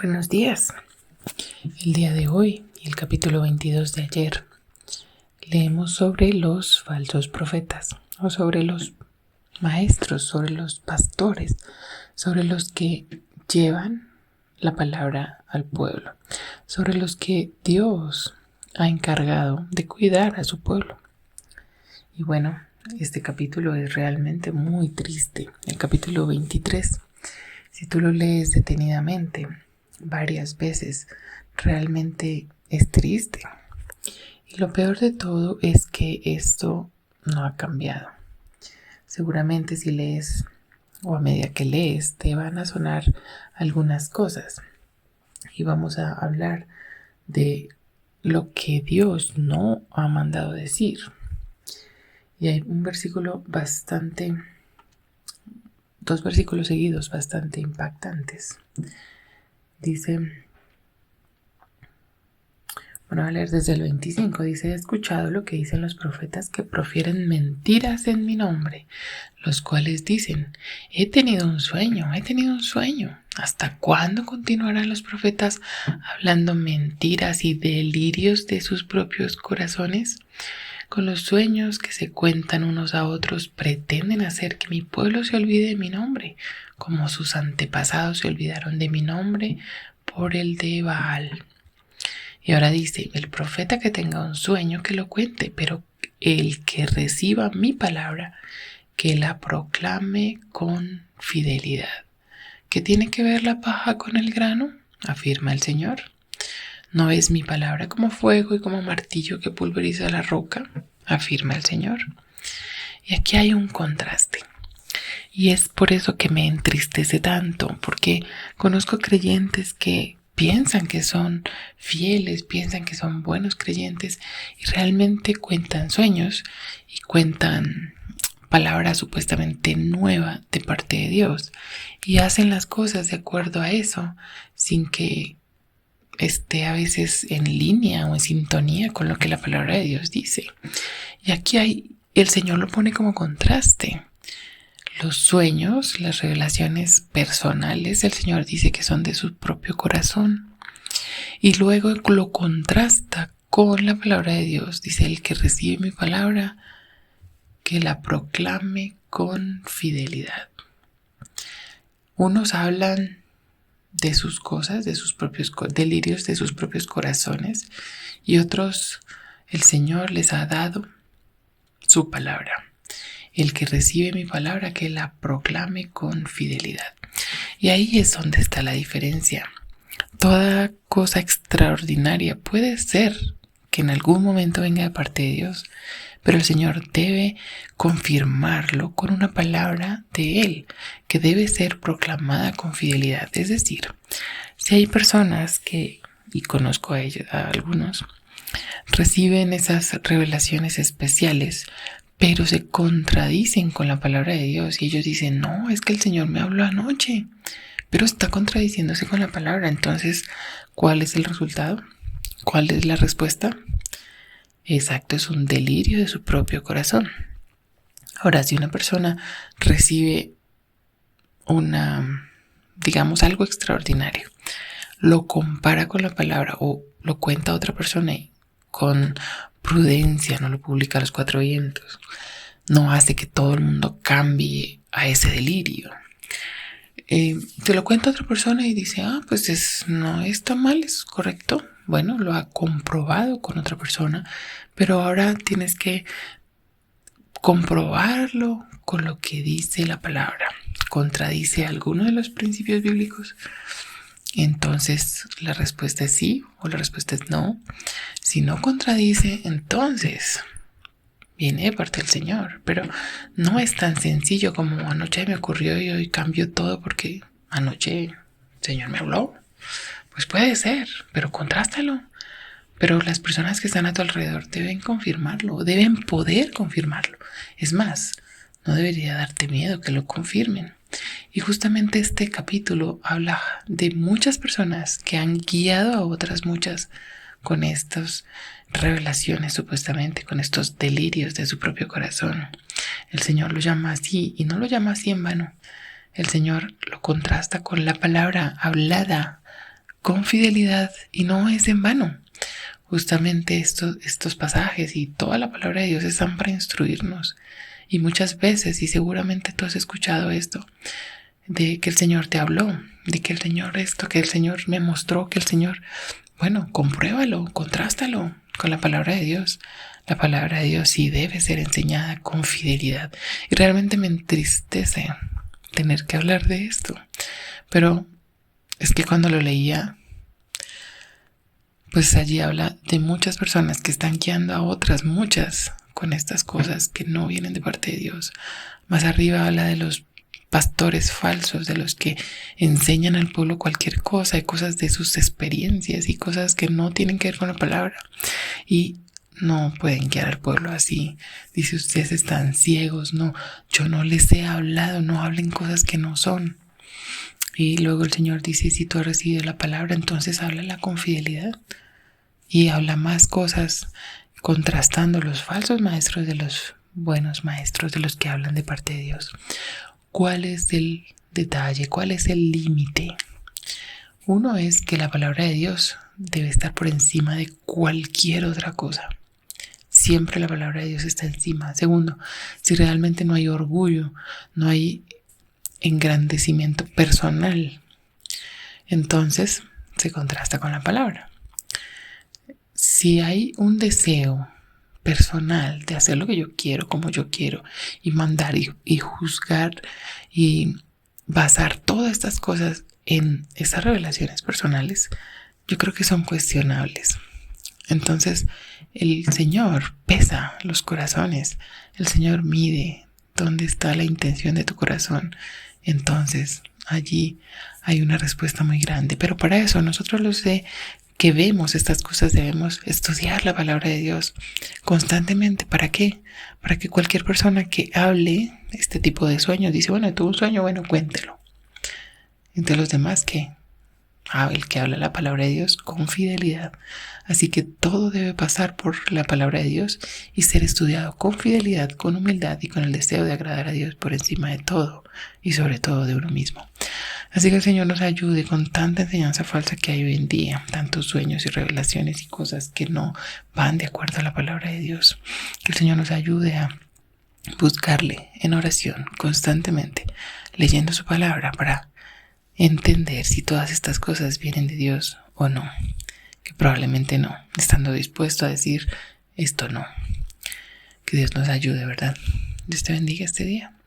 Buenos días. El día de hoy y el capítulo 22 de ayer leemos sobre los falsos profetas o sobre los maestros, sobre los pastores, sobre los que llevan la palabra al pueblo, sobre los que Dios ha encargado de cuidar a su pueblo. Y bueno, este capítulo es realmente muy triste, el capítulo 23. Si tú lo lees detenidamente varias veces, realmente es triste. Y lo peor de todo es que esto no ha cambiado. Seguramente si lees o a medida que lees te van a sonar algunas cosas. Y vamos a hablar de lo que Dios no ha mandado decir. Y hay dos versículos seguidos bastante impactantes. Dice, voy a leer desde el 25, dice: he escuchado lo que dicen los profetas que profieren mentiras en mi nombre, los cuales dicen, he tenido un sueño. ¿Hasta cuándo continuarán los profetas hablando mentiras y delirios de sus propios corazones? Con los sueños que se cuentan unos a otros pretenden hacer que mi pueblo se olvide de mi nombre, como sus antepasados se olvidaron de mi nombre por el de Baal. Y ahora dice, el profeta que tenga un sueño que lo cuente, pero el que reciba mi palabra, que la proclame con fidelidad. ¿Qué tiene que ver la paja con el grano? Afirma el Señor. ¿No es mi palabra como fuego y como martillo que pulveriza la roca? Afirma el Señor. Y aquí hay un contraste. Y es por eso que me entristece tanto, porque conozco creyentes que piensan que son fieles, piensan que son buenos creyentes y realmente cuentan sueños y cuentan palabra supuestamente nueva de parte de Dios y hacen las cosas de acuerdo a eso sin que esté a veces en línea o en sintonía con lo que la palabra de Dios dice. Y aquí el Señor lo pone como contraste. Los sueños, las revelaciones personales, el Señor dice que son de su propio corazón. Y luego lo contrasta con la palabra de Dios. Dice, el que recibe mi palabra, que la proclame con fidelidad. Unos hablan de sus cosas, de sus propios delirios, de sus propios corazones, y otros, el Señor les ha dado su palabra. El que recibe mi palabra, que la proclame con fidelidad. Y ahí es donde está la diferencia. Toda cosa extraordinaria puede ser que en algún momento venga de parte de Dios, pero el Señor debe confirmarlo con una palabra de Él, que debe ser proclamada con fidelidad. Es decir, si hay personas que, y conozco a ellos, a algunos, reciben esas revelaciones especiales, pero se contradicen con la palabra de Dios y ellos dicen, no, es que el Señor me habló anoche, pero está contradiciéndose con la palabra. Entonces, ¿cuál es el resultado? ¿Cuál es la respuesta? Exacto, es un delirio de su propio corazón. Ahora, si una persona recibe digamos, algo extraordinario, lo compara con la palabra o lo cuenta a otra persona y con prudencia no lo publica a los cuatro vientos, no hace que todo el mundo cambie a ese delirio. Te lo cuenta otra persona y dice, pues no está mal, es correcto. Bueno, lo ha comprobado con otra persona, pero ahora tienes que comprobarlo con lo que dice la palabra. ¿Contradice alguno de los principios bíblicos? Entonces la respuesta es sí o la respuesta es no. Si no contradice, entonces viene de parte del Señor, pero no es tan sencillo como anoche me ocurrió y hoy cambio todo porque anoche el Señor me habló. Pues puede ser, pero contrástalo. Pero las personas que están a tu alrededor deben confirmarlo, deben poder confirmarlo. Es más, no debería darte miedo que lo confirmen. Y justamente este capítulo habla de muchas personas que han guiado a otras muchas con estas revelaciones, supuestamente, con estos delirios de su propio corazón. El Señor lo llama así y no lo llama así en vano. El Señor lo contrasta con la palabra hablada con fidelidad y no es en vano. Justamente estos pasajes y toda la palabra de Dios están para instruirnos. Y muchas veces, y seguramente tú has escuchado esto, de que el Señor te habló, de que el Señor esto, que el Señor me mostró, que el Señor, bueno, compruébalo, contrástalo con la palabra de Dios. La palabra de Dios sí debe ser enseñada con fidelidad. Y realmente me entristece tener que hablar de esto. Pero es que cuando lo leía, pues allí habla de muchas personas que están guiando a otras, muchas, con estas cosas que no vienen de parte de Dios. Más arriba habla de los pastores falsos, de los que enseñan al pueblo cualquier cosa y cosas de sus experiencias y cosas que no tienen que ver con la palabra. Y no pueden guiar al pueblo así. Dice, ustedes están ciegos. No, yo no les he hablado, no hablen cosas que no son. Y luego el Señor dice, si tú has recibido la palabra, entonces háblala con fidelidad. Y habla más cosas contrastando los falsos maestros de los buenos maestros, de los que hablan de parte de Dios. ¿Cuál es el detalle? ¿Cuál es el límite? Uno es que la palabra de Dios debe estar por encima de cualquier otra cosa. Siempre la palabra de Dios está encima. Segundo, si realmente no hay orgullo, no hay engrandecimiento personal, entonces se contrasta con la palabra. Si hay un deseo personal de hacer lo que yo quiero, como yo quiero, y mandar y juzgar y basar todas estas cosas en esas revelaciones personales, yo creo que son cuestionables. Entonces, el Señor pesa los corazones, el Señor mide dónde está la intención de tu corazón. Entonces, allí hay una respuesta muy grande. Pero para eso, nosotros los que vemos estas cosas debemos estudiar la palabra de Dios constantemente. ¿Para qué? Para que cualquier persona que hable este tipo de sueños, dice, bueno, tuve un sueño, bueno, cuéntelo. Entre los demás, ¿qué? El que habla la palabra de Dios con fidelidad. Así que todo debe pasar por la palabra de Dios y ser estudiado con fidelidad, con humildad y con el deseo de agradar a Dios por encima de todo y sobre todo de uno mismo. Así que el Señor nos ayude con tanta enseñanza falsa que hay hoy en día, tantos sueños y revelaciones y cosas que no van de acuerdo a la palabra de Dios. Que el Señor nos ayude a buscarle en oración constantemente, leyendo su palabra para entender si todas estas cosas vienen de Dios o no, que probablemente no, estando dispuesto a decir esto no. Que Dios nos ayude, ¿verdad? Dios te bendiga este día.